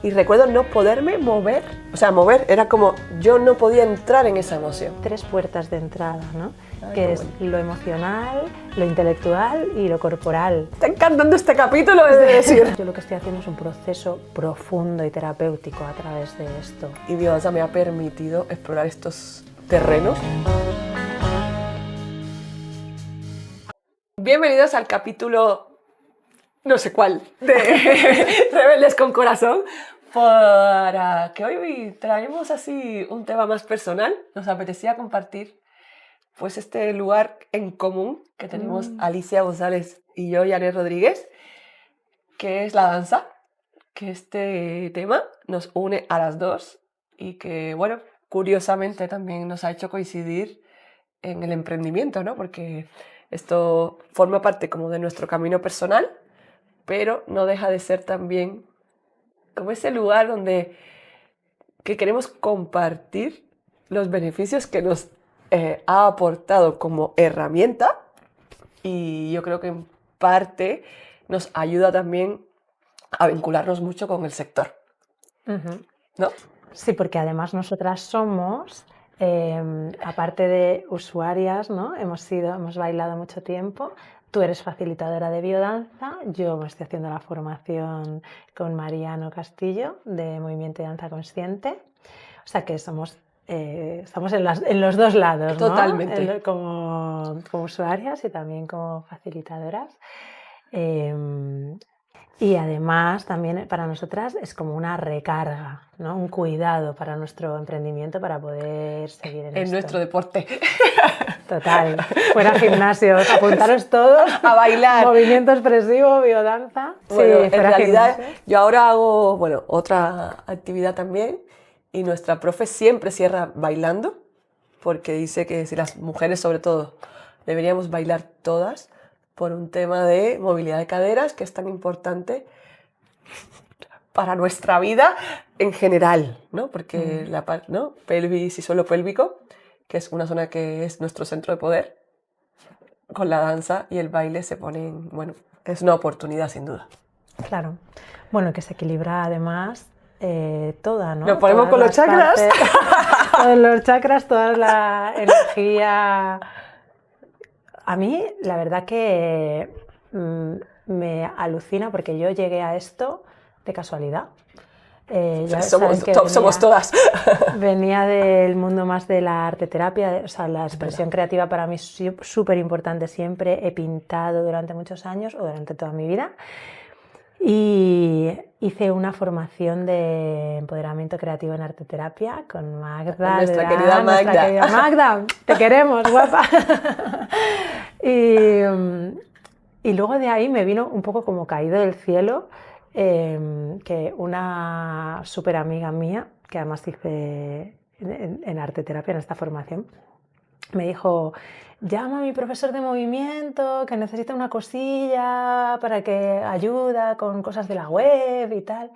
Y recuerdo no poderme mover, o sea, mover era como yo no podía entrar en esa emoción. 3 puertas de entrada, ¿no? Ay, que qué es bueno. lo emocional, lo intelectual y lo corporal. Está encantando este capítulo, he de decir. Yo lo que estoy haciendo es un proceso profundo y terapéutico a través de esto. Y biodanza me ha permitido explorar estos terrenos. Bienvenidos al capítulo no sé cuál de Rebeldes con Corazón, para que hoy traemos así un tema más personal. Nos apetecía compartir pues este lugar en común que tenemos Alicia González y yo, Janet Rodríguez, que es la danza, que este tema nos une a las dos y que, bueno, curiosamente también nos ha hecho coincidir en el emprendimiento, ¿no? Porque esto forma parte como de nuestro camino personal, pero no deja de ser también como ese lugar donde que queremos compartir los beneficios que nos ha aportado como herramienta, y yo creo que en parte nos ayuda también a vincularnos mucho con el sector, ¿no? Sí, porque además nosotras somos, aparte de usuarias, ¿no? Hemos bailado mucho tiempo. Tú eres facilitadora de biodanza, yo me estoy haciendo la formación con Mariano Castillo de Movimiento y Danza Consciente. O sea que estamos en los dos lados, ¿no? Totalmente. Como usuarias y también como facilitadoras. Y además también para nosotras es como una recarga, ¿no? Un cuidado para nuestro emprendimiento para poder seguir en esto. Nuestro deporte. Total, fuera gimnasios, apuntaros todos a bailar. Movimiento expresivo, biodanza. Bueno, sí, en realidad gimnasios. yo ahora hago, bueno, otra actividad también, y nuestra profe siempre cierra bailando, porque dice que si las mujeres sobre todo deberíamos bailar todas por un tema de movilidad de caderas que es tan importante para nuestra vida en general, ¿no? Porque la parte, ¿no? Pelvis y suelo pélvico, que es una zona que es nuestro centro de poder, con la danza y el baile se ponen, bueno, es una oportunidad sin duda. Claro. Bueno, que se equilibra además toda, ¿no? Nos ponemos con los chakras. Todos los chakras, toda la energía. A mí, la verdad que me alucina porque yo llegué a esto de casualidad. Somos todas. Venía del mundo más de la arteterapia, o sea, la expresión creativa para mí es súper importante siempre. He pintado durante muchos años o durante toda mi vida. Y hice una formación de empoderamiento creativo en arteterapia con Magda. Nuestra querida Magda. Magda, te queremos, guapa. Y luego de ahí me vino un poco como caído del cielo que una súper amiga mía, que además hice en arteterapia, en esta formación, me dijo: llama a mi profesor de movimiento, que necesita una cosilla para que ayuda con cosas de la web y tal.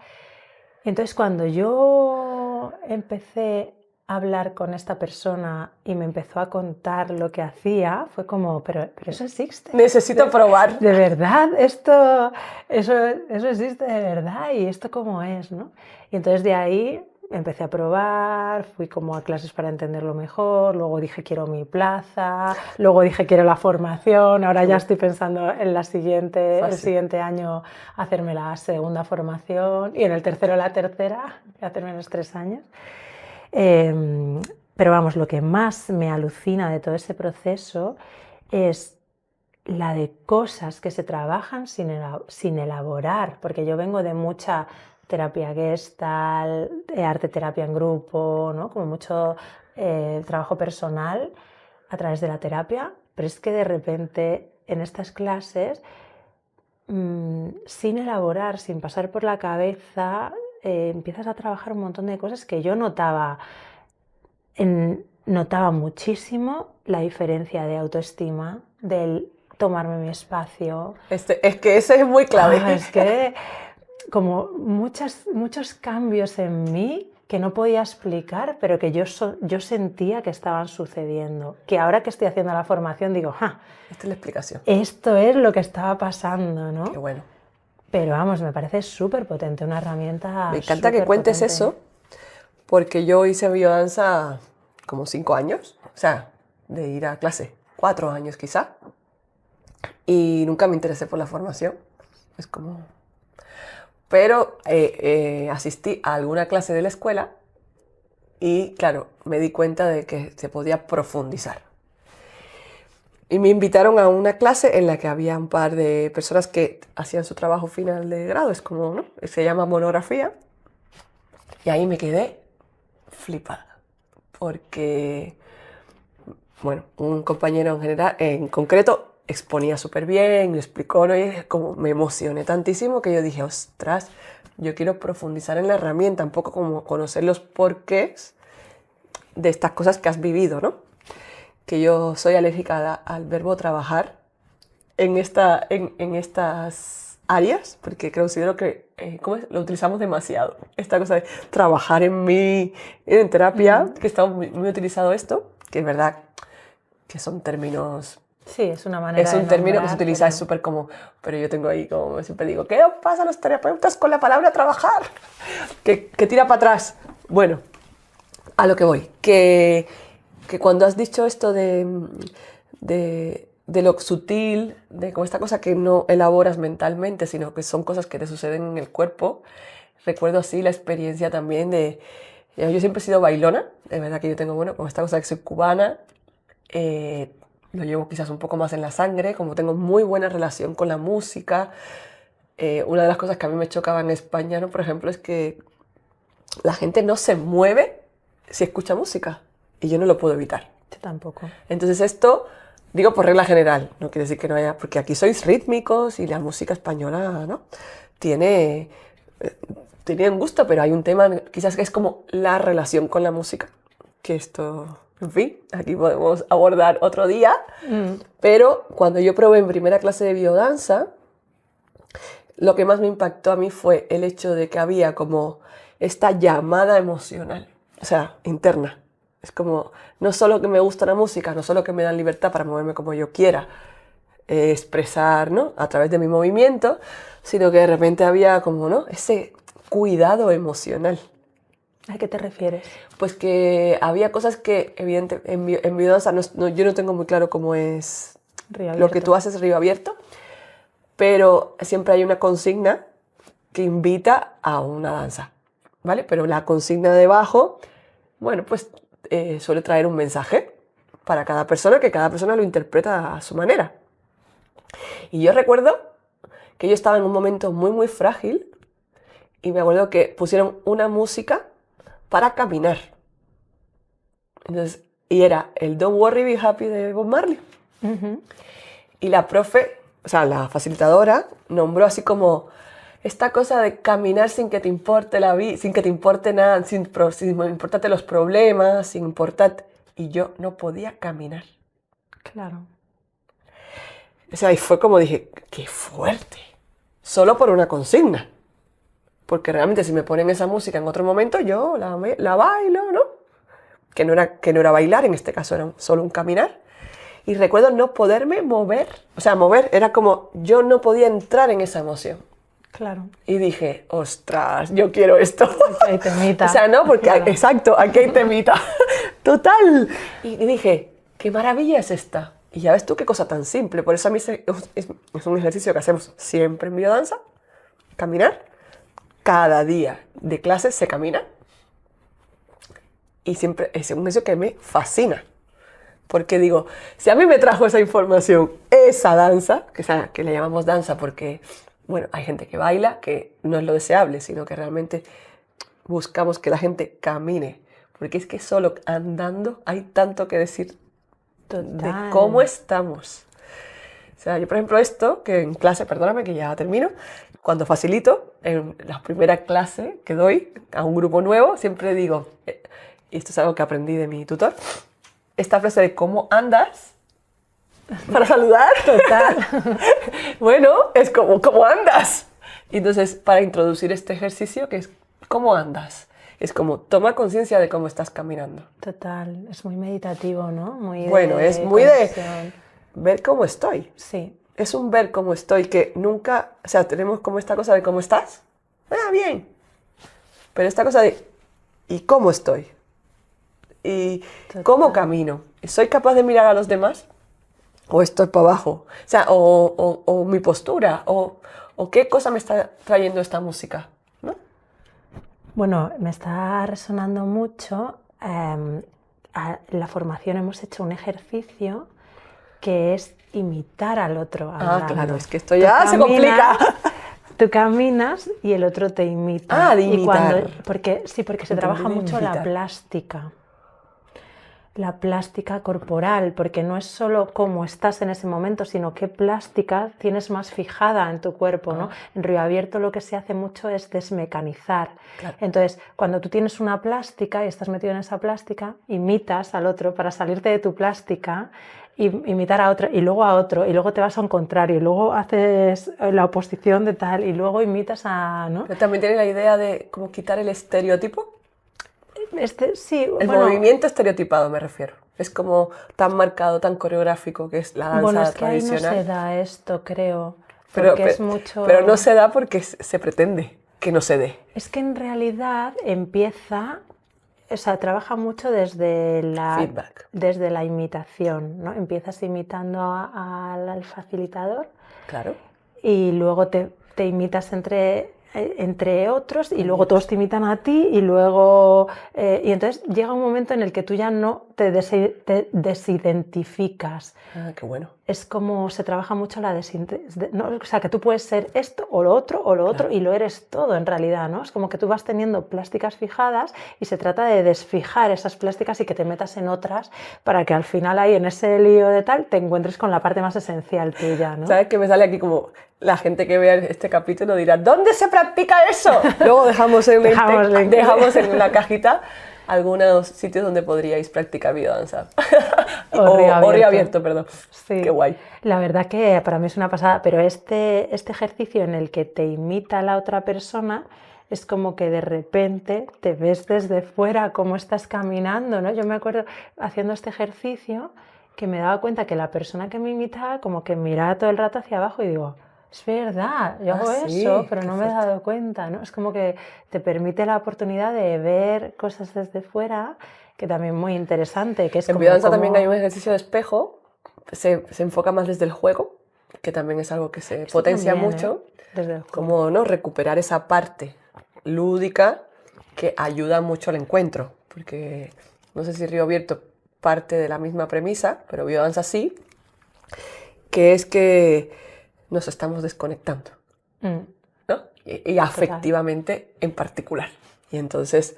Y entonces cuando yo empecé a hablar con esta persona y me empezó a contar lo que hacía, fue como, pero eso existe. Necesito probar. De verdad, eso existe de verdad, y esto cómo es, ¿no? Y entonces de ahí empecé a probar, fui como a clases para entenderlo mejor, luego dije quiero mi plaza, luego dije quiero la formación, ahora ya estoy pensando en el siguiente año hacerme la segunda formación y en el tercero la tercera, hacerme en los 3 años. Pero vamos, lo que más me alucina de todo ese proceso es la de cosas que se trabajan sin elaborar, porque yo vengo de mucha terapia Gestalt, arteterapia en grupo, ¿no? Como mucho trabajo personal a través de la terapia, pero es que de repente en estas clases, sin elaborar, sin pasar por la cabeza, empiezas a trabajar un montón de cosas que yo notaba muchísimo la diferencia de autoestima, del tomarme mi espacio. Es que ese es muy clave. Es que como muchos cambios en mí que no podía explicar, pero que yo sentía que estaban sucediendo. Que ahora que estoy haciendo la formación digo, esta es la explicación. Esto es lo que estaba pasando, ¿no? Qué bueno. Pero vamos, me parece súper potente, una herramienta. Me encanta que cuentes eso, porque yo hice biodanza como 5 años, o sea, de ir a clase, 4 años quizá, y nunca me interesé por la formación. Es como... Pero asistí a alguna clase de la escuela y, claro, me di cuenta de que se podía profundizar. Y me invitaron a una clase en la que había un par de personas que hacían su trabajo final de grado, es como, ¿no? Se llama monografía. Y ahí me quedé flipada, porque, bueno, un compañero en concreto exponía súper bien, lo explicó, ¿no? Y como me emocioné tantísimo que yo dije, ostras, yo quiero profundizar en la herramienta, un poco como conocer los porqués de estas cosas que has vivido, ¿no? Que yo soy alérgica al verbo trabajar en estas áreas, porque considero que lo utilizamos demasiado. Esta cosa de trabajar en mí, en terapia, que está muy utilizado esto, que es verdad que son términos... Sí, es una manera Es un término que se utiliza, es súper común, pero yo tengo ahí, como siempre digo, ¿qué os pasa a los terapeutas con la palabra trabajar? Que tira para atrás. Bueno, a lo que voy, que cuando has dicho esto de lo sutil, de como esta cosa que no elaboras mentalmente, sino que son cosas que te suceden en el cuerpo, recuerdo así la experiencia también de... Yo siempre he sido bailona, de verdad que yo tengo, bueno, como esta cosa de que soy cubana, lo llevo quizás un poco más en la sangre, como tengo muy buena relación con la música. Una de las cosas que a mí me chocaba en España, ¿no? Por ejemplo, es que la gente no se mueve si escucha música, y yo no lo puedo evitar. Yo tampoco. Entonces esto, digo por regla general, no quiere decir que no haya, porque aquí sois rítmicos y la música española, ¿no? Tiene un gusto, pero hay un tema quizás que es como la relación con la música, que esto... En fin, aquí podemos abordar otro día, pero cuando yo probé en primera clase de biodanza, lo que más me impactó a mí fue el hecho de que había como esta llamada emocional, o sea, interna. Es como, no solo que me gusta la música, no solo que me dan libertad para moverme como yo quiera, expresar, ¿no? A través de mi movimiento, sino que de repente había como, ¿no? Ese cuidado emocional. ¿A qué te refieres? Pues que había cosas que, evidentemente, en biodanza yo no tengo muy claro cómo es lo que tú haces río abierto, pero siempre hay una consigna que invita a una danza, ¿vale? Pero la consigna debajo, bueno, pues suele traer un mensaje para cada persona, que cada persona lo interpreta a su manera. Y yo recuerdo que yo estaba en un momento muy, muy frágil y me acuerdo que pusieron una música para caminar. Entonces, y era el Don't Worry, Be Happy de Bob Marley. Y la profe, o sea, la facilitadora, nombró así como esta cosa de caminar sin que te importe la vida, sin que te importe nada, sin importarte los problemas, sin importar... Y yo no podía caminar. Claro. O sea, y fue como dije, qué fuerte. Solo por una consigna. Porque realmente si me ponen esa música en otro momento, yo la bailo, ¿no? Que no era bailar, en este caso era solo un caminar. Y recuerdo no poderme mover. O sea, mover era como yo no podía entrar en esa emoción. Claro. Y dije, ostras, yo quiero esto. Aquí hay temita. O sea, no, porque claro. Exacto, aquí hay temita. Total. Y dije, qué maravilla es esta. Y ya ves tú qué cosa tan simple. Por eso a mí es un ejercicio que hacemos siempre en biodanza. Caminar. Cada día de clases se camina. Y siempre es un ejercicio que me fascina. Porque digo, si a mí me trajo esa información, esa danza, que le llamamos danza porque, bueno, hay gente que baila, que no es lo deseable, sino que realmente buscamos que la gente camine. Porque es que solo andando hay tanto que decir de cómo estamos. O sea, yo por ejemplo esto, que en clase, perdóname que ya termino, cuando facilito, en la primera clase que doy a un grupo nuevo, siempre digo, y esto es algo que aprendí de mi tutor, esta frase de cómo andas para saludar. Total. Bueno, es como cómo andas. Y entonces, para introducir este ejercicio, que es cómo andas, es como toma conciencia de cómo estás caminando. Total, es muy meditativo, ¿no? Bueno, es muy de ver cómo estoy. Sí. es un ver cómo estoy, que nunca, o sea, tenemos como esta cosa de cómo estás, bien, pero esta cosa de ¿y cómo estoy? ¿Y cómo camino? ¿Soy capaz de mirar a los demás? ¿O estoy para abajo? O sea, o mi postura, o qué cosa me está trayendo esta música, ¿no? Bueno, me está resonando mucho. En la formación hemos hecho un ejercicio que es imitar al otro andando. Claro, es que esto ya se complica. Tú caminas y el otro te imita. De imitar. Porque se trabaja mucho la plástica corporal, porque no es solo cómo estás en ese momento, sino qué plástica tienes más fijada en tu cuerpo, ¿no? En Río Abierto lo que se hace mucho es desmecanizar. Claro. Entonces, cuando tú tienes una plástica y estás metido en esa plástica, imitas al otro para salirte de tu plástica, imitar a otro, y luego te vas a un contrario, y luego haces la oposición de tal, y luego imitas a... ¿no? Pero también tiene la idea de como quitar el estereotipo. Sí, el movimiento estereotipado me refiero. Es como tan marcado, tan coreográfico que es la danza tradicional. Ahí no se da esto, creo. Pero no se da porque se pretende que no se dé. Es que en realidad trabaja mucho desde feedback. Desde la imitación, ¿no? Empiezas imitando al facilitador. Claro. Y luego te imitas entre otros y luego todos te imitan a ti y luego... y entonces llega un momento en el que tú ya no te desidentificas. Qué bueno. Es como se trabaja mucho la no, o sea, que tú puedes ser esto o lo otro claro. y lo eres todo en realidad, ¿no? Es como que tú vas teniendo plásticas fijadas y se trata de desfijar esas plásticas y que te metas en otras para que al final ahí en ese lío de tal te encuentres con la parte más esencial tuya, ¿no? ¿Sabes qué me sale aquí como la gente que vea este capítulo dirá ¿dónde se practica eso? Luego dejamos en la cajita algunos sitios donde podríais practicar biodanza. o Río Abierto, perdón. Sí. Qué guay. La verdad que para mí es una pasada, pero este ejercicio en el que te imita la otra persona es como que de repente te ves desde fuera cómo estás caminando, ¿no? Yo me acuerdo haciendo este ejercicio que me daba cuenta que la persona que me imitaba como que miraba todo el rato hacia abajo y digo... Es verdad, yo hago eso, pero no me he dado cuenta, ¿no? Es como que te permite la oportunidad de ver cosas desde fuera, que también es muy interesante. Que es en biodanza también hay un ejercicio de espejo, se enfoca más desde el juego, que también es algo que se potencia también, mucho, desde el juego. Como ¿no? recuperar esa parte lúdica que ayuda mucho al encuentro, porque no sé si Río Abierto parte de la misma premisa, pero biodanza sí, que es que nos estamos desconectando, ¿no? Y afectivamente en particular. Y entonces,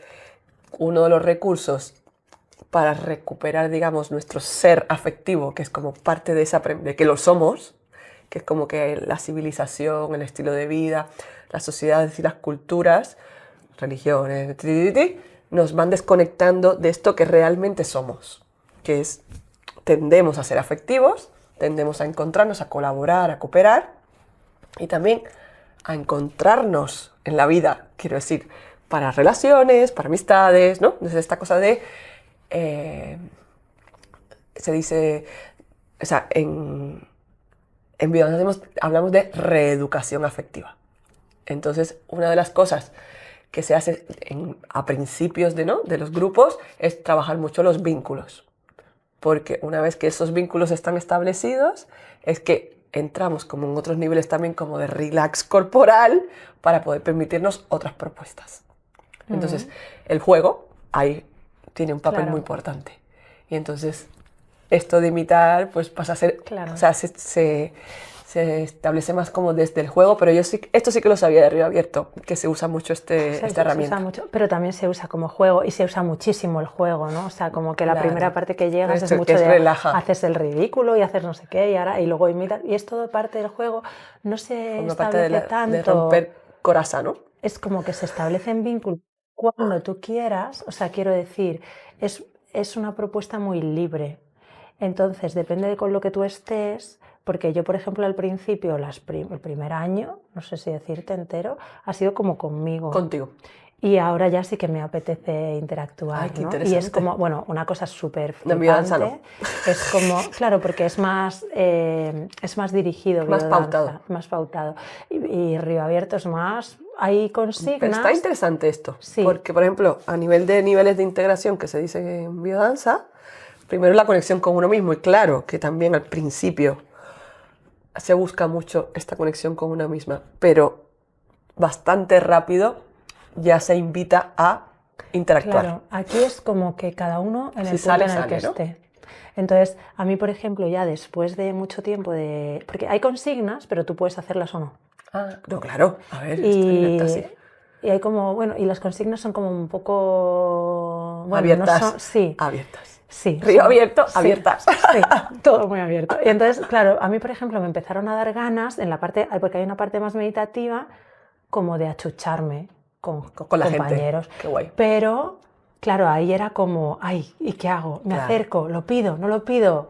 uno de los recursos para recuperar, digamos, nuestro ser afectivo, que es como parte de que lo somos, que es como que la civilización, el estilo de vida, las sociedades y las culturas, religiones, nos van desconectando de esto que realmente somos, que es, tendemos a ser afectivos, tendemos a encontrarnos, a colaborar, a cooperar y también a encontrarnos en la vida, quiero decir, para relaciones, para amistades, ¿no? Entonces esta cosa de, se dice, o sea, en biodanza hablamos de reeducación afectiva. Entonces una de las cosas que se hace a principios de los grupos es trabajar mucho los vínculos. Porque una vez que esos vínculos están establecidos, es que entramos como en otros niveles también como de relax corporal para poder permitirnos otras propuestas. Entonces, el juego ahí tiene un papel muy importante. Y entonces, esto de imitar, pues pasa a ser, o sea, se establece más como desde el juego, pero esto sí que lo sabía de Río Abierto, que se usa mucho esta herramienta. Se usa mucho, pero también se usa como juego y se usa muchísimo el juego, ¿no? O sea, como que la primera parte que llegas es mucho de relaja. Haces el ridículo y haces no sé qué y luego imitas, y es todo parte del juego, no se establece tanto. De romper coraza, ¿no? Es como que se establecen vínculos cuando tú quieras, o sea, quiero decir, es una propuesta muy libre. Entonces, depende de con lo que tú estés, porque yo, por ejemplo, al principio, el primer año, no sé si decirte entero, ha sido como conmigo. Contigo. Y ahora ya sí que me apetece interactuar, Ay, qué ¿no? Y interesante. es como, bueno, una cosa súper De biodanza flipante. no. Es como, claro, porque es más dirigido Más biodanza, pautado. más pautado. Y Río Abierto es más, hay Pero consignas. está interesante esto, Sí. porque por ejemplo, a nivel de niveles de integración que se dice en biodanza, primero la conexión con uno mismo, y claro que también al principio se busca mucho esta conexión con una misma, pero bastante rápido ya se invita a interactuar. Claro, aquí es como que cada uno en el Si punto sale, en el que sale, ¿no? esté. Entonces, a mí, por ejemplo, ya después de mucho tiempo de... Porque hay consignas, pero tú puedes hacerlas o no. Ah, no, claro, a ver, esta libertad sí. Y hay como, bueno, y las consignas son como un poco... Bueno, Abiertas. no son... Sí, Abiertas. sí. Río abierto, sí, abiertas. Sí, todo muy abierto. Y entonces, claro, a mí, por ejemplo, me empezaron a dar ganas en la parte... Porque hay una parte más meditativa como de achucharme Con la compañeros. gente. Qué guay. Pero, claro, ahí era como, ay, ¿y qué hago? ¿Me acerco? ¿Lo pido? ¿No lo pido?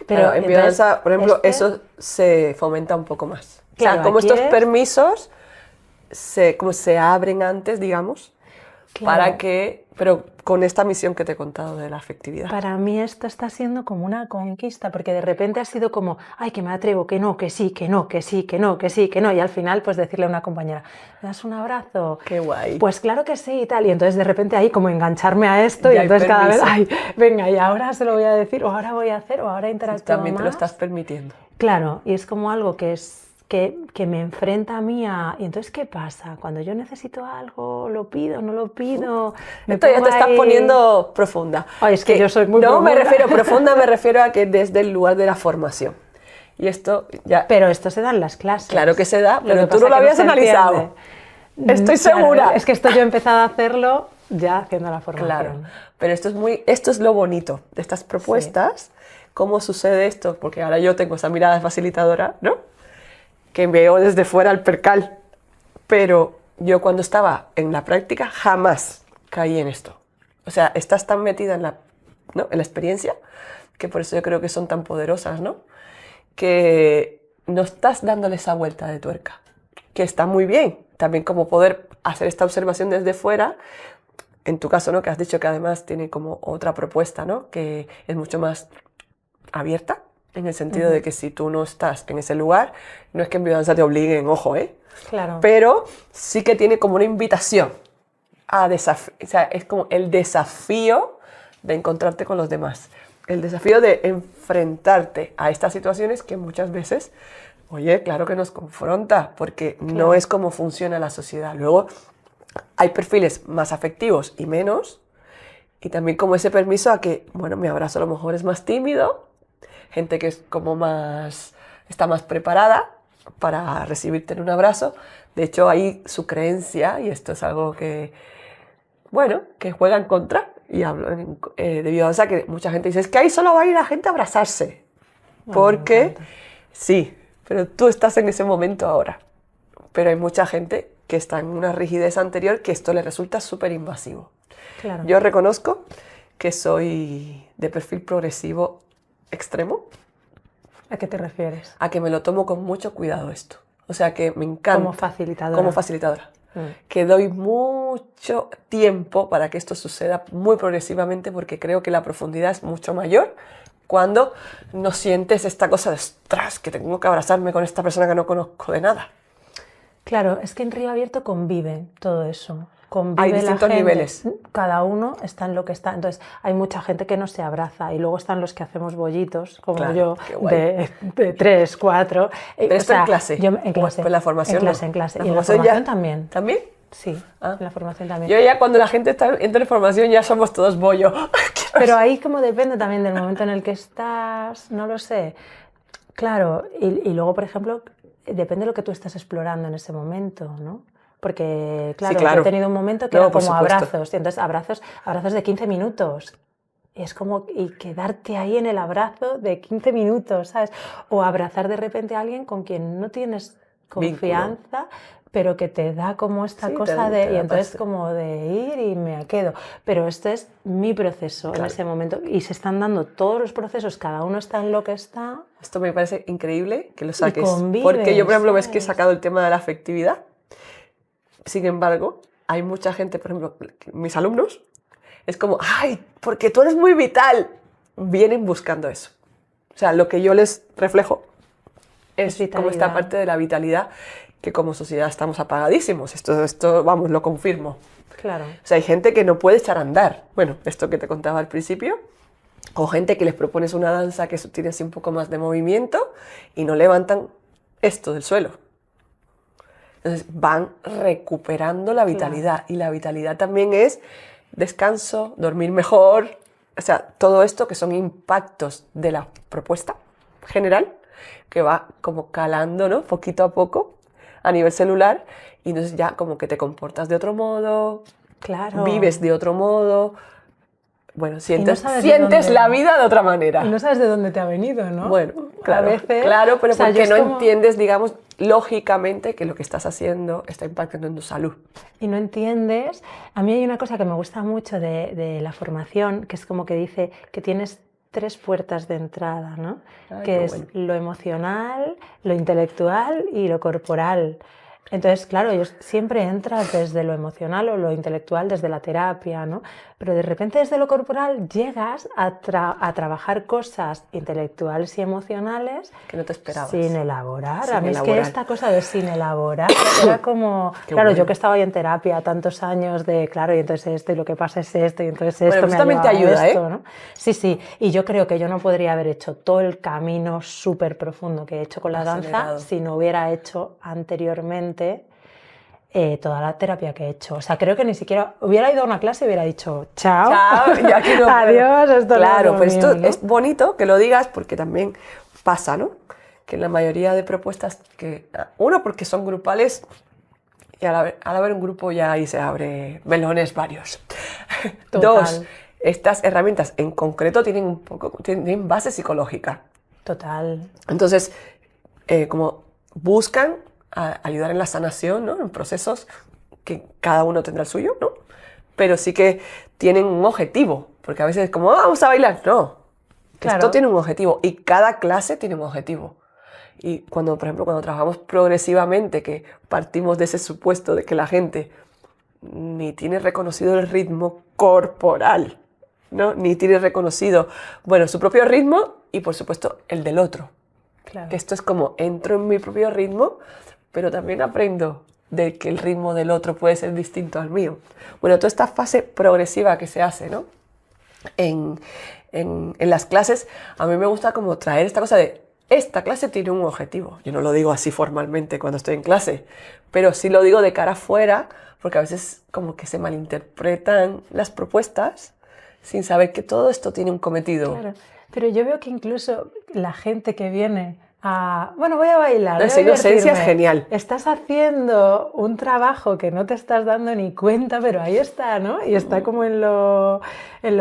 Pero Claro, en entonces, biodanza, por ejemplo, eso se fomenta un poco más. Claro, o sea, como aquí estos es- permisos como se abren antes, digamos, Claro. para que, pero con esta misión que te he contado de la afectividad. Para mí esto está siendo como una conquista, porque de repente ha sido como, ay, que me atrevo, que no, que sí, que no, que sí, que no, que sí, que no. Y al final, pues decirle a una compañera, ¿me das un abrazo? Qué guay. Pues claro que sí y tal. Y entonces de repente ahí como engancharme a esto y Ya hay entonces cada vez, permiso. ay, venga, y ahora se lo voy a decir, o ahora voy a hacer, o ahora interactúo También te lo más. estás permitiendo. Claro, y es como algo que es que me enfrenta a mí a... Y entonces, ¿qué pasa? Cuando yo necesito algo, ¿lo pido, no lo pido? Me Esto ya pongo te estás ahí- poniendo profunda. Ay, es que yo soy muy No, profunda. me refiero a que desde el lugar de la formación. Y esto ya, Pero esto se da en las clases. claro que se da, Lo pero que tú pasa no lo que habías se analizado. entiende. Estoy Claro, segura. es que esto yo he empezado a hacerlo ya haciendo la formación. Claro, pero esto es lo bonito de estas propuestas. ¿Cómo sucede esto? Porque ahora yo tengo esa mirada facilitadora, ¿no? Que veo desde fuera el percal. Pero yo cuando estaba en la práctica jamás caí en esto. O sea, estás tan metida en ¿no? en la experiencia, que por eso yo creo que son tan poderosas, ¿no? Que no estás dándole esa vuelta de tuerca, que está muy bien. También como poder hacer esta observación desde fuera. En tu caso, ¿no? Que has dicho que además tiene como otra propuesta, ¿no? Que es mucho más abierta, en el sentido de que si tú no estás en ese lugar, no es que en biodanza te obliguen, ojo, ¿eh? Claro. Pero sí que tiene como una invitación a desafiar, o sea, es como el desafío de encontrarte con los demás, el desafío de enfrentarte a estas situaciones que muchas veces, oye, claro que nos confronta, porque no es como funciona la sociedad. Luego hay perfiles más afectivos y menos, y también como ese permiso a que, bueno, mi abrazo a lo mejor es más tímido, gente que es como está más preparada para recibirte en un abrazo. De hecho, ahí su creencia, y esto es algo que, bueno, que juega en contra, y hablo de biodanza, que mucha gente dice, es que ahí solo va a ir la gente a abrazarse. Porque, sí, pero tú estás en ese momento ahora. Pero hay mucha gente que está en una rigidez anterior que esto le resulta súper invasivo. Claro. Yo reconozco que soy de perfil progresivo extremo. ¿A qué te refieres? A que me lo tomo con mucho cuidado esto. O sea, que me encanta. Como facilitadora. Como facilitadora. Que doy mucho tiempo para que esto suceda muy progresivamente, porque creo que la profundidad es mucho mayor cuando no sientes esta cosa de ostras, que tengo que abrazarme con esta persona que no conozco de nada. Claro, es que en Río Abierto conviven todo eso. Convive Hay la distintos gente, niveles. cada uno está en lo que está. Entonces, hay mucha gente que no se abraza y luego están los que hacemos bollitos, como Claro, yo, qué guay. de 3, 4. Pero esto en clase. Yo, en clase. Pues la formación En clase, no. en clase. La Y en la formación formación ya. también. ¿También? Sí, Ah. en la formación también. Yo ya cuando la gente entra en formación ya somos todos bollo. Pero ahí como depende también del momento en el que estás, no lo sé. Claro, y luego, por ejemplo, depende de lo que tú estás explorando en ese momento, ¿no? Porque, claro, Sí, claro. yo he tenido un momento que No, era por como supuesto. abrazos, y entonces abrazos de 15 minutos. Es como y quedarte ahí en el abrazo de 15 minutos, ¿sabes? O abrazar de repente a alguien con quien no tienes confianza, pero que te da como esta Sí, cosa te de... da Y entonces paz. como de ir y me quedo. Pero este es mi proceso en Claro. ese momento. Y se están dando todos los procesos, cada uno está en lo que está. Esto me parece increíble que lo saques. convives, Porque yo, por ejemplo, ves que he ¿sabes? sacado el tema de la afectividad. Sin embargo, hay mucha gente, por ejemplo, mis alumnos, es como, ay, porque tú eres muy vital. Vienen buscando eso. O sea, lo que yo les reflejo es como esta vitalidad. parte de la vitalidad, que como sociedad estamos apagadísimos. Esto, vamos, lo confirmo. Claro. O sea, hay gente que no puede echar a andar. Bueno, esto que te contaba al principio. O gente que les propones una danza que tiene así un poco más de movimiento y no levantan esto del suelo. Entonces van recuperando la vitalidad. Claro. Y la vitalidad también es descanso, dormir mejor. O sea, todo esto que son impactos de la propuesta general que va como calando, ¿no? Poquito a poco a nivel celular. Y entonces ya como que te comportas de otro modo, Claro. vives de otro modo. Bueno, Y no sientes sabes de dónde- la vida de otra manera. Y no sabes de dónde te ha venido, ¿no? Bueno, claro, A veces, claro, pero o sea, porque yo no es como- entiendes, digamos, lógicamente que lo que estás haciendo está impactando en tu salud. Y no entiendes. A mí hay una cosa que me gusta mucho de la formación, que es como que dice que tienes 3 puertas de entrada, ¿no? Ay, Que qué es bueno. lo emocional, lo intelectual y lo corporal. Entonces, claro, ellos siempre entras desde lo emocional o lo intelectual, desde la terapia, ¿no? Pero de repente desde lo corporal llegas a trabajar cosas intelectuales y emocionales Que no te esperabas. sin elaborar. Sin A mí es elaborar. que esta cosa de sin elaborar era como, Qué claro, yo bueno. que estaba ahí en terapia tantos años de, claro, y entonces esto, y lo que pasa es esto, y entonces Bueno, esto pues me ha también te llevado a ayuda, esto, ¿eh? ¿no? Sí, sí, y yo creo que yo no podría haber hecho todo el camino súper profundo que he hecho con la danza Acelerado. si no hubiera hecho anteriormente toda la terapia que he hecho. O sea, creo que ni siquiera hubiera ido a una clase y hubiera dicho chao, Chao, ya que no puedo. adiós, esto Claro, no pero es lo esto mío, ¿no? es bonito que lo digas porque también pasa, ¿no? Que en la mayoría de propuestas que... Uno, porque son grupales y al haber un grupo ya ahí se abre melones varios. Total. Dos, estas herramientas en concreto tienen base psicológica. Total. Entonces, como buscan ayudar en la sanación, ¿no? En procesos que cada uno tendrá el suyo, ¿no? Pero sí que tienen un objetivo, porque a veces es como, vamos a bailar. No, Claro. esto tiene un objetivo y cada clase tiene un objetivo. Y cuando, por ejemplo, cuando trabajamos progresivamente, que partimos de ese supuesto de que la gente ni tiene reconocido el ritmo corporal, ¿no? Ni tiene reconocido, bueno, su propio ritmo y, por supuesto, el del otro. Claro. Que esto es como, entro en mi propio ritmo, pero también aprendo de que el ritmo del otro puede ser distinto al mío. Bueno, toda esta fase progresiva que se hace, ¿no? En las clases, a mí me gusta como traer esta cosa de, esta clase tiene un objetivo. Yo no lo digo así formalmente cuando estoy en clase, pero sí lo digo de cara afuera, porque a veces como que se malinterpretan las propuestas sin saber que todo esto tiene un cometido. Claro, pero yo veo que incluso la gente que viene a, bueno, voy a bailar, voy a Esa inocencia es divertirme, genial. estás haciendo un trabajo que no te estás dando ni cuenta, pero ahí está, ¿no? Y está como en lo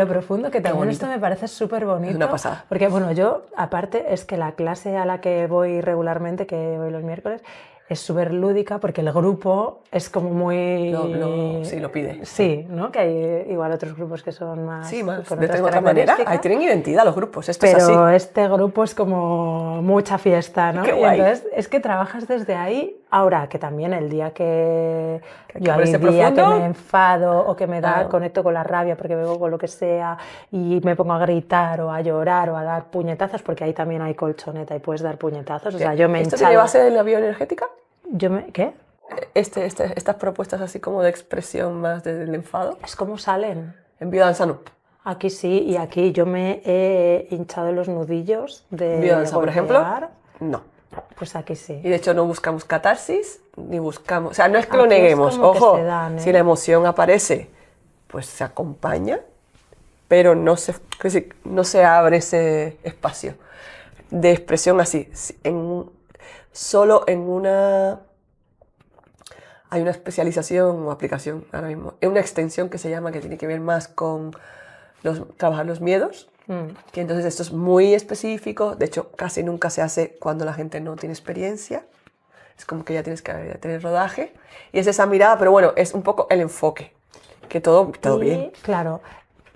profundo, que también bonito. esto me parece súper bonito. Es una pasada. Porque, bueno, yo, aparte, es que la clase a la que voy regularmente, que voy los miércoles, es súper lúdica porque el grupo es como muy... Sí, lo pide. Sí, ¿no? Que hay igual otros grupos que son más... Sí, más con de otras otra manera. características. Ahí tienen identidad los grupos, esto es Pero así. este grupo es como mucha fiesta, ¿no? Qué Y guay. entonces es que trabajas desde ahí. Ahora, que también el día que hay que yo hay ponerse día que profundo. me enfado o que me da, Claro. conecto con la rabia porque bebo con lo que sea y me pongo a gritar o a llorar o a dar puñetazos, porque ahí también hay colchoneta y puedes dar puñetazos. O sea, yo me ¿Esto hinchado. tiene base de la bioenergética? ¿Qué? Estas propuestas así como de expresión más del enfado. Es como salen. En biodanza no. Aquí sí, y aquí yo me he hinchado los nudillos de Biodanza, por ejemplo, golpear. no. Pues aquí sí. Y de hecho no buscamos catarsis, ni buscamos... O sea, no es que lo Aquí es neguemos, como que ojo, se dan, ¿eh? si la emoción aparece, pues se acompaña, pero no se abre ese espacio de expresión así. Solo en una... Hay una especialización o aplicación ahora mismo, en una extensión que se llama, que tiene que ver más con trabajar los miedos, que entonces esto es muy específico, de hecho casi nunca se hace cuando la gente no tiene experiencia, es como que ya tienes que tener rodaje, y es esa mirada, pero bueno, es un poco el enfoque, que todo bien. Claro,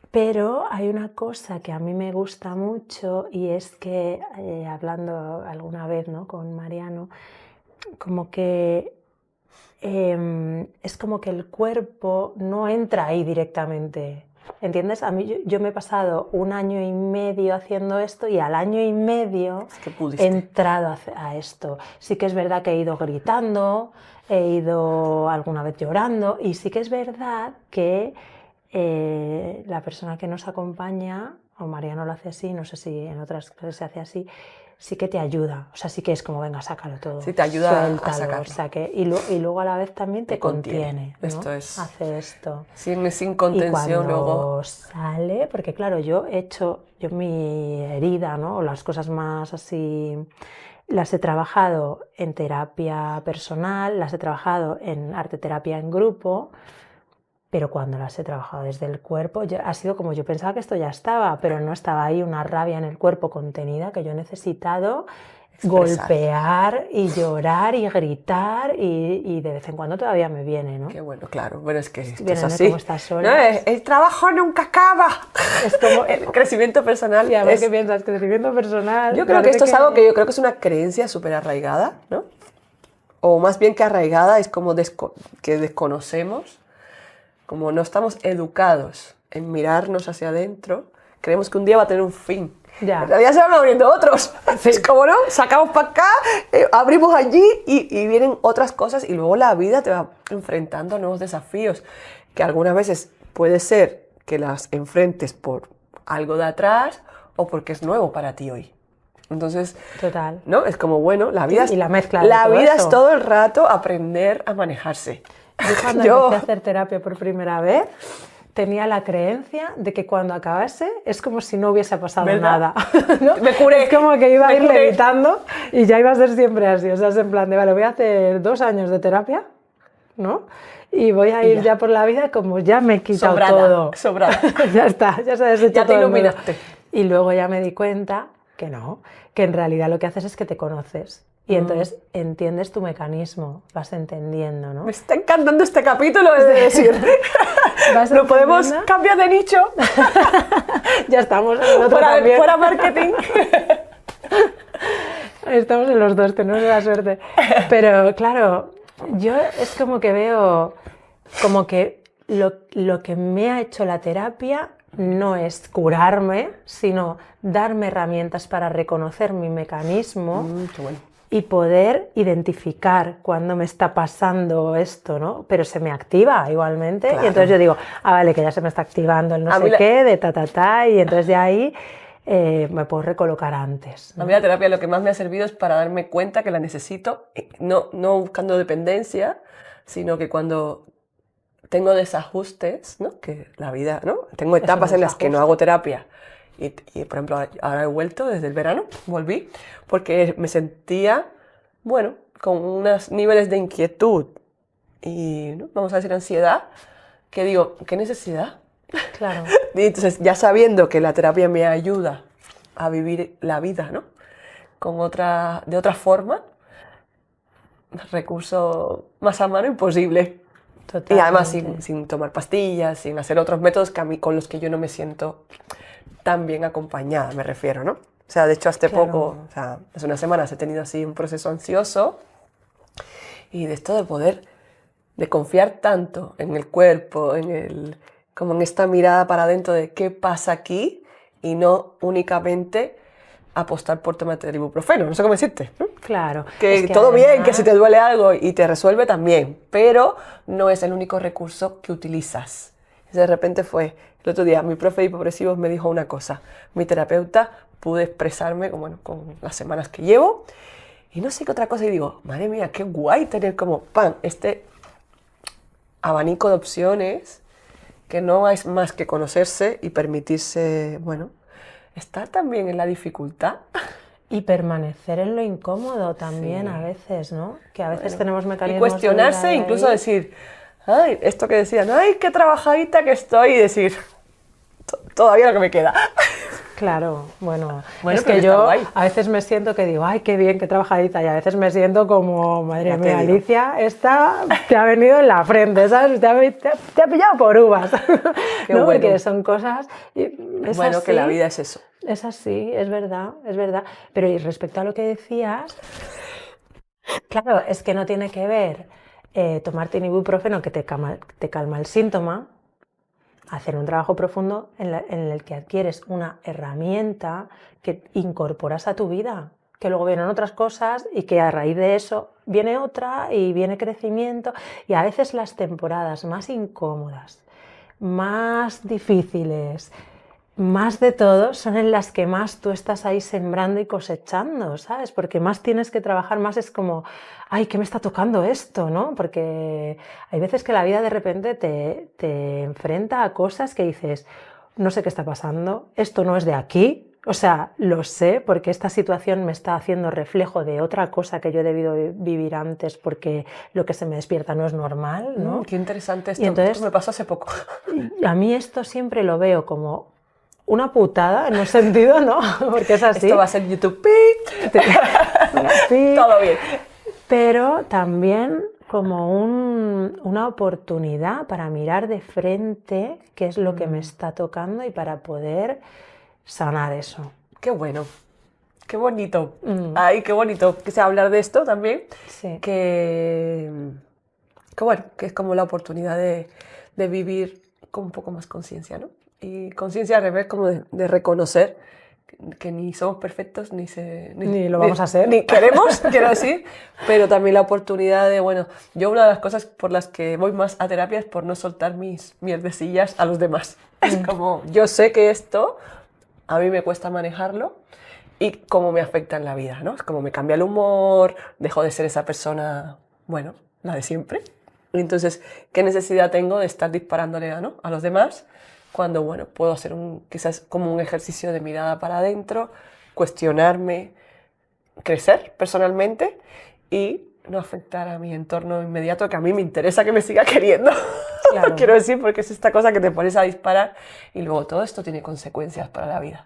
pero hay una cosa que a mí me gusta mucho y es que, hablando alguna vez, ¿no?, con Mariano, como que es como que el cuerpo no entra ahí directamente. ¿Entiendes? A mí yo me he pasado 1 año y medio haciendo esto y al año y medio Es que pudiste. he entrado a esto. Sí que es verdad que he ido gritando, he ido alguna vez llorando y sí que es verdad que la persona que nos acompaña, o Mariano lo hace así, no sé si en otras clases se hace así, sí que te ayuda, o sea, sí que es como, venga, sácalo todo. Sí, te ayuda a suéltalo, sacarlo. y luego a la vez también te contiene. contiene, ¿no? Esto es... Hace esto. Sin Y contención cuando luego... sale, porque claro, yo mi herida, ¿no? O las cosas más así, las he trabajado en terapia personal, las he trabajado en arte terapia en grupo, pero cuando las he trabajado desde el cuerpo, ha sido como yo pensaba que esto ya estaba, pero no estaba ahí una rabia en el cuerpo contenida que yo he necesitado golpear y llorar y gritar y de vez en cuando todavía me viene, ¿no? Qué bueno, claro, bueno, es que es Vienen así. como estas solas. No, el trabajo nunca acaba. Es como El crecimiento personal. Y a ver qué piensas, crecimiento personal. Yo creo que esto es algo que yo creo que es una creencia súper arraigada, ¿no? O más bien que arraigada es como que desconocemos, como no estamos educados en mirarnos hacia adentro, creemos que un día va a tener un fin. Ya. En realidad se van abriendo otros. Sí. Es como, ¿no? Sacamos para acá, abrimos allí y vienen otras cosas y luego la vida te va enfrentando a nuevos desafíos que algunas veces puede ser que las enfrentes por algo de atrás o porque es nuevo para ti hoy. Entonces, Total. ¿no? Es como, bueno, la vida, Y la mezcla de la todo vida eso. es todo el rato aprender a manejarse. Yo cuando empecé a hacer terapia por primera vez, tenía la creencia de que cuando acabase es como si no hubiese pasado ¿Verdad? nada, ¿no? Me curé. Es como que iba a ir Me curé. levitando y ya iba a ser siempre así. O sea, es en plan de, vale, voy a hacer 2 años de terapia, ¿no? Y voy a ir ya por la vida como ya me he quitado todo. Sobrada. Ya está, ya se ha deshecho Ya te todo el mundo. iluminaste. Y luego ya me di cuenta que no, que en realidad lo que haces es que te conoces. Y entonces entiendes tu mecanismo, vas entendiendo, ¿no? Me está encantando este capítulo, es de decir. ¿Vas ¿Lo podemos entendiendo? cambiar de nicho? Ya estamos en el otro Fuera, también. fuera marketing. Estamos en los dos, tenemos la suerte. Pero claro, yo es como que veo, como que lo que me ha hecho la terapia no es curarme, sino darme herramientas para reconocer mi mecanismo Qué bueno. y poder identificar cuando me está pasando esto, ¿no? Pero se me activa igualmente. Claro. Y entonces yo digo, vale, que ya se me está activando el no A sé mí qué, de y entonces de ahí me puedo recolocar antes, ¿no? A mí la terapia lo que más me ha servido es para darme cuenta que la necesito, no buscando dependencia, sino que cuando tengo desajustes, ¿no? Que la vida, ¿no? Tengo etapas en las que no hago terapia. Y, por ejemplo, ahora he vuelto desde el verano, volví, porque me sentía, bueno, con unos niveles de inquietud y, ¿no? Vamos a decir, ansiedad, que digo, ¿qué necesidad? Claro. Y entonces, ya sabiendo que la terapia me ayuda a vivir la vida, ¿no? De otra forma, recurso más a mano imposible. Totalmente. Y además sin tomar pastillas, sin hacer otros métodos con los que yo no me siento tan bien acompañada, me refiero, ¿no? O sea, de hecho, hace poco, o sea, hace unas semanas he tenido así un proceso ansioso y de esto de poder, de confiar tanto en el cuerpo, como en esta mirada para adentro de qué pasa aquí y no únicamente apostar por tomarte el ibuprofeno, no sé cómo decirte, ¿no? Claro. Que, Es que todo además, bien, que si te duele algo y te resuelve también, pero no es el único recurso que utilizas. De repente el otro día mi profe de hipopresivos me dijo una cosa, mi terapeuta, pude expresarme con las semanas que llevo y no sé qué otra cosa y digo, madre mía, qué guay tener como este abanico de opciones que no es más que conocerse y permitirse, bueno, estar también en la dificultad. Y permanecer en lo incómodo también Sí. a veces, ¿no? Que a veces Bueno, tenemos y mecanismos de cuestionarse, ahí. incluso decir, ay, esto que decían, ay, qué trabajadita que estoy, y decir, todavía lo que me queda. Claro, bueno, Bueno, es pero que está yo guay. a veces me siento que digo, ay, qué bien, qué trabajadita, y a veces me siento como, madre Ya te mía, digo. Alicia, esta te ha venido en la frente, ¿sabes? Te ha pillado por uvas, Qué ¿no? bueno. Porque son cosas... Es Bueno, que la así, vida es eso. Es así, es verdad, es verdad. Pero y respecto a lo que decías, claro, es que no tiene que ver tomarte un ibuprofeno que te calma el síntoma, hacer un trabajo profundo en el que adquieres una herramienta que incorporas a tu vida, que luego vienen otras cosas y que a raíz de eso viene otra y viene crecimiento, y a veces las temporadas más incómodas, más difíciles, más de todo, son en las que más tú estás ahí sembrando y cosechando, ¿sabes? Porque más tienes que trabajar, más es como, ay, ¿qué me está tocando esto?, ¿no? Porque hay veces que la vida de repente te enfrenta a cosas que dices, no sé qué está pasando, esto no es de aquí, o sea, lo sé porque esta situación me está haciendo reflejo de otra cosa que yo he debido vivir antes porque lo que se me despierta no es normal, ¿no? Qué interesante esto. Y entonces, Esto me pasó hace poco. A mí esto siempre lo veo como una putada, en un sentido, ¿no? Porque es así. Esto va a ser YouTube. ¡Pip! Sí, Todo bien. pero también como una oportunidad para mirar de frente qué es lo que me está tocando y para poder sanar eso. Qué bueno. Qué bonito. Ay, qué bonito que sea hablar de esto también. Sí. Que bueno, que es como la oportunidad de vivir con un poco más conciencia, ¿no? Y conciencia al revés, como de reconocer que ni somos perfectos, Ni lo vamos a ser. Ni queremos, quiero decir, pero también la oportunidad de, bueno, yo una de las cosas por las que voy más a terapia es por no soltar mis mierdecillas a los demás. Es como, yo sé que esto a mí me cuesta manejarlo y cómo me afecta en la vida, ¿no? Es como me cambia el humor, dejo de ser esa persona, bueno, la de siempre. Y entonces, ¿qué necesidad tengo de estar disparándole a los demás? Cuando, bueno, puedo hacer quizás como un ejercicio de mirada para adentro, cuestionarme, crecer personalmente y no afectar a mi entorno inmediato, que a mí me interesa que me siga queriendo. Claro. Quiero decir, porque es esta cosa que te pones a disparar y luego todo esto tiene consecuencias para la vida.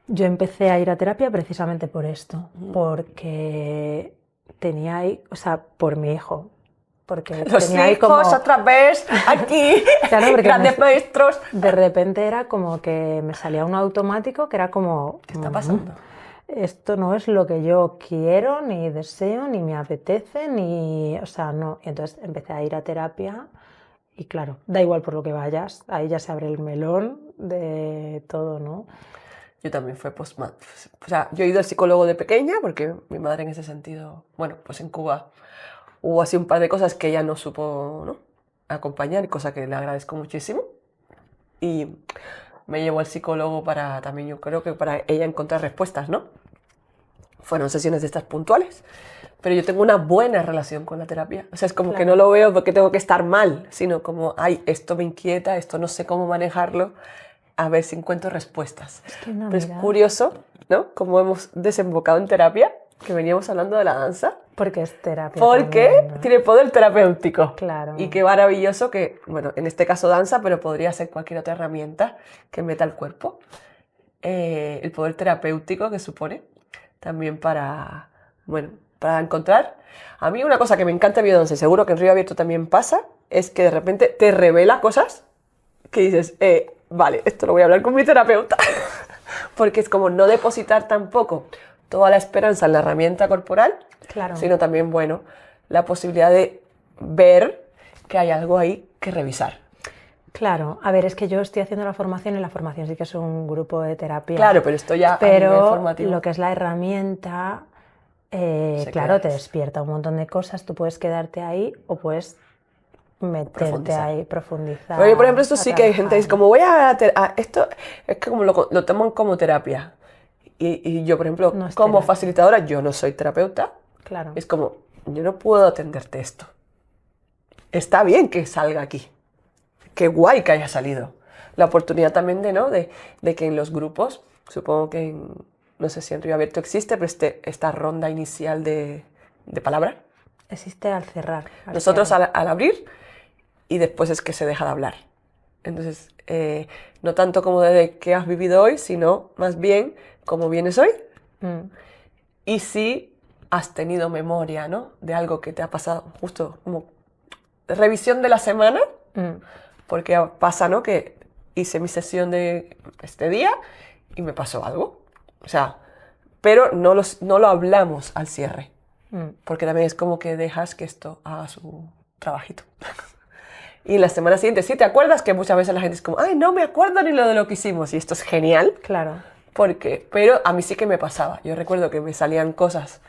Yo empecé a ir a terapia precisamente por esto, porque tenía ahí, o sea, por mi hijo. Porque los tenía ahí hijos como... otra vez aquí, claro, porque grandes maestros. De repente era como que me salía un automático que era como... ¿Qué está pasando? Esto no es lo que yo quiero, ni deseo, ni me apetece, ni... O sea, no. Y entonces empecé a ir a terapia y claro, da igual por lo que vayas, ahí ya se abre el melón de todo, ¿no? Yo también fui o sea, yo he ido al psicólogo de pequeña porque mi madre en ese sentido, bueno, pues en Cuba hubo así un par de cosas que ella no supo, ¿no?, acompañar, cosa que le agradezco muchísimo. Y me llevó al psicólogo para también, yo creo que para ella encontrar respuestas, ¿no? Fueron sesiones de estas puntuales. Pero yo tengo una buena relación con la terapia. O sea, es como que no lo veo porque tengo que estar mal, sino como, ay, esto me inquieta, esto no sé cómo manejarlo, a ver si encuentro respuestas. Pero es curioso, ¿no?, cómo hemos desembocado en terapia, que veníamos hablando de la danza. Porque es terapia. Porque también, ¿no? tiene poder terapéutico. Claro. Y qué maravilloso que, bueno, en este caso danza, pero podría ser cualquier otra herramienta que meta el cuerpo. El poder terapéutico que supone también para, bueno, para encontrar. A mí una cosa que me encanta en biodanza, y seguro que en Río Abierto también pasa, es que de repente te revela cosas que dices, vale, esto lo voy a hablar con mi terapeuta. Porque es como no depositar tampoco toda la esperanza en la herramienta corporal, claro, sino también, bueno, la posibilidad de ver que hay algo ahí que revisar. Claro, a ver, es que yo estoy haciendo la formación y la formación sí que es un grupo de terapia. Claro, pero esto ya pero a nivel formativo. Lo que es la herramienta, claro, te despierta un montón de cosas, tú puedes quedarte ahí o puedes meterte ahí, profundizar. Pero yo, por ejemplo, esto sí que hay gente que dice, como voy a esto es que como lo toman como terapia. Y yo, por ejemplo, no como terapia. Facilitadora, yo no soy terapeuta. Claro. Es como, yo no puedo atenderte esto. Está bien que salga aquí. Qué guay que haya salido. La oportunidad también de que en los grupos, supongo que no sé si en Río Abierto existe, pero esta ronda inicial de palabra. Existe al cerrar. Nosotros al abrir y después es que se deja de hablar. Entonces, no tanto como de qué has vivido hoy, sino más bien cómo vienes hoy. Y si has tenido memoria, ¿no?, de algo que te ha pasado, justo como revisión de la semana, porque pasa, ¿no?, que hice mi sesión de este día y me pasó algo. O sea, pero no lo hablamos al cierre, porque también es como que dejas que esto haga trabajito. Y la semana siguiente, ¿sí te acuerdas? Que muchas veces la gente es como, ay, no me acuerdo ni lo de lo que hicimos. Y esto es genial. Claro. Pero a mí sí que me pasaba. Yo recuerdo que me salían cosas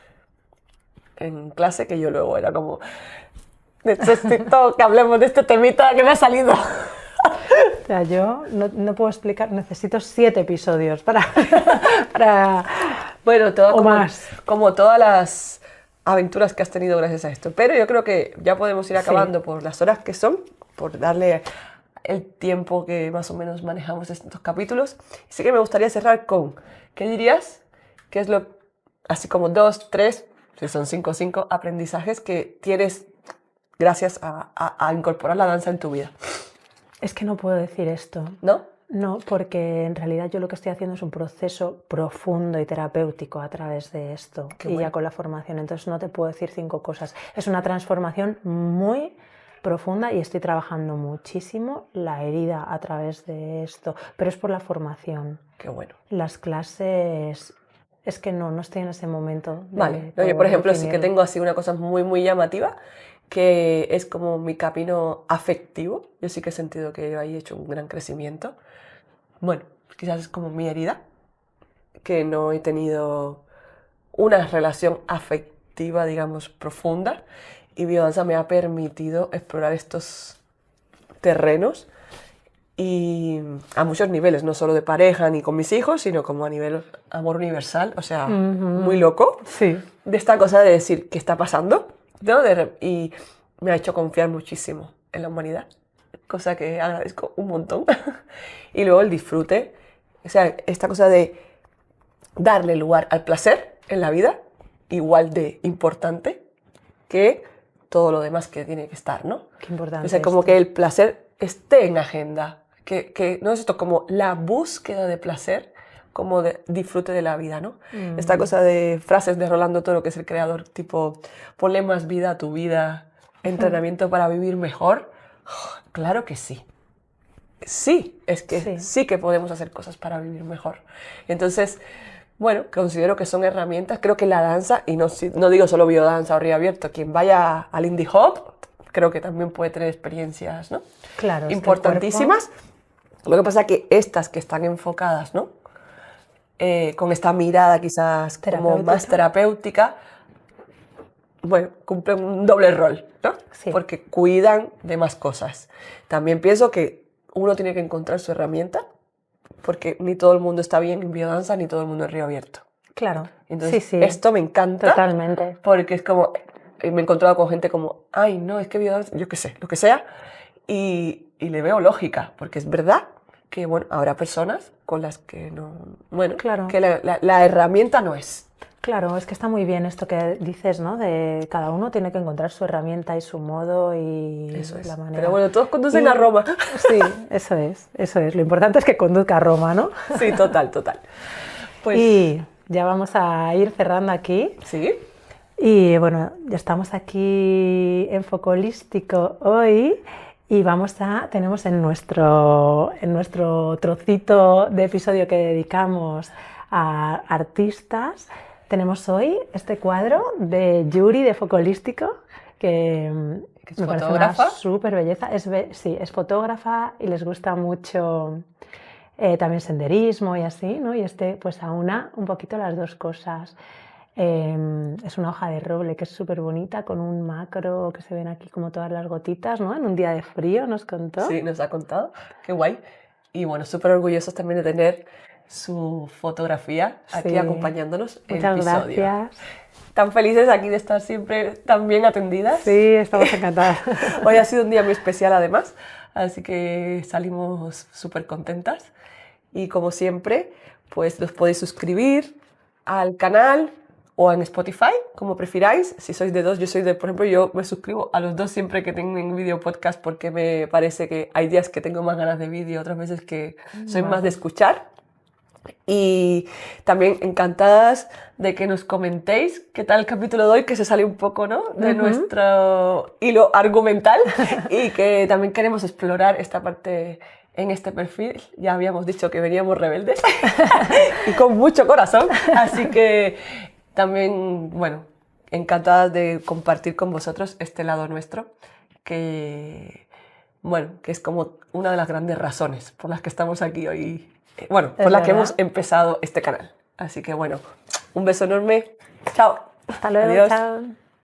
en clase que yo luego era como, necesito que hablemos de este temita que me ha salido. O sea, yo no puedo explicar, necesito 7 episodios para Bueno, o más. como todas las aventuras que has tenido gracias a esto. Pero yo creo que ya podemos ir acabando por las horas que son, por darle el tiempo que más o menos manejamos estos capítulos. Y sí que me gustaría cerrar con, ¿qué dirías? ¿Qué es lo, así como 2, 3, si son 5 aprendizajes que tienes gracias a incorporar la danza en tu vida? Es que no puedo decir esto. ¿No? No, porque en realidad yo lo que estoy haciendo es un proceso profundo y terapéutico a través de esto. Qué y bueno. ya con la formación, entonces no te puedo decir 5 cosas. Es una transformación muy profunda y estoy trabajando muchísimo la herida a través de esto, pero es por la formación. Qué bueno. Las clases, es que no estoy en ese momento. Vale, no, yo por ejemplo sí que tengo así una cosa muy, muy llamativa, que es como mi camino afectivo. Yo sí que he sentido que ahí he hecho un gran crecimiento. Bueno, quizás es como mi herida, que no he tenido una relación afectiva, digamos, profunda, y biodanza me ha permitido explorar estos terrenos y a muchos niveles, no solo de pareja ni con mis hijos, sino como a nivel amor universal, o sea, muy loco. Sí. De esta cosa de decir, ¿qué está pasando? ¿No? Y me ha hecho confiar muchísimo en la humanidad, cosa que agradezco un montón. Y luego el disfrute, o sea, esta cosa de darle lugar al placer en la vida, igual de importante que todo lo demás que tiene que estar, ¿no? Qué importante. O sea, como que el placer esté en agenda, que no es esto como la búsqueda de placer, como de disfrute de la vida, ¿no? Esta cosa de frases de Rolando Toro, que es el creador, tipo, ponle más vida a tu vida, entrenamiento para vivir mejor. Claro que sí. Sí, es que sí que podemos hacer cosas para vivir mejor. Entonces, bueno, considero que son herramientas. Creo que la danza, y no digo solo biodanza o río abierto, quien vaya al Indie Hop, creo que también puede tener experiencias, ¿no? Claro, Importantísimas. Lo que pasa es que estas que están enfocadas, ¿no? Con esta mirada quizás como más terapéutica, bueno, cumplen un doble rol, ¿no? Sí. Porque cuidan de más cosas. También pienso que uno tiene que encontrar su herramienta, porque ni todo el mundo está bien en biodanza, ni todo el mundo en río abierto. Claro. Entonces, sí. esto me encanta. Totalmente. Porque es como, me he encontrado con gente como, ay, no, es que biodanza, yo qué sé, lo que sea, y le veo lógica, porque es verdad que, bueno, habrá personas con las que no, bueno, claro. que la herramienta no es. Claro, es que está muy bien esto que dices, ¿no? De cada uno tiene que encontrar su herramienta y su modo y eso es. la manera. Pero bueno, todos conducen a Roma. Sí, eso es. Lo importante es que conduzca a Roma, ¿no? Sí, total. Pues, y ya vamos a ir cerrando aquí. Sí. Y bueno, ya estamos aquí en Foco Holístico hoy y tenemos en nuestro trocito de episodio que dedicamos a artistas. Tenemos hoy este cuadro de Yuri de Foco Holístico, que es me parece una súper belleza. Sí, es fotógrafa y les gusta mucho también senderismo y así, ¿no? Y pues aúna un poquito las dos cosas. Es una hoja de roble que es súper bonita, con un macro que se ven aquí como todas las gotitas, ¿no? En un día de frío nos contó. Sí, nos ha contado. Qué guay. Y bueno, súper orgullosos también de tener su fotografía aquí acompañándonos en el episodio. Muchas gracias. Tan felices aquí de estar siempre tan bien atendidas. Sí, estamos encantadas. Hoy ha sido un día muy especial además, así que salimos súper contentas. Y como siempre, pues los podéis suscribir al canal o en Spotify, como prefiráis. Si sois de dos, por ejemplo, yo me suscribo a los dos siempre que tengo un vídeo podcast porque me parece que hay días que tengo más ganas de vídeo, otras veces que soy más de escuchar. Y también encantadas de que nos comentéis qué tal el capítulo de hoy, que se sale un poco, ¿no?, de nuestro hilo argumental y que también queremos explorar esta parte en este perfil. Ya habíamos dicho que veníamos rebeldes y con mucho corazón, así que también, bueno, encantadas de compartir con vosotros este lado nuestro, bueno, que es como una de las grandes razones por las que estamos aquí hoy, bueno, por Es las que verdad. hemos empezado este canal. Así que bueno, un beso enorme. Chao. Hasta luego, Adiós. chao.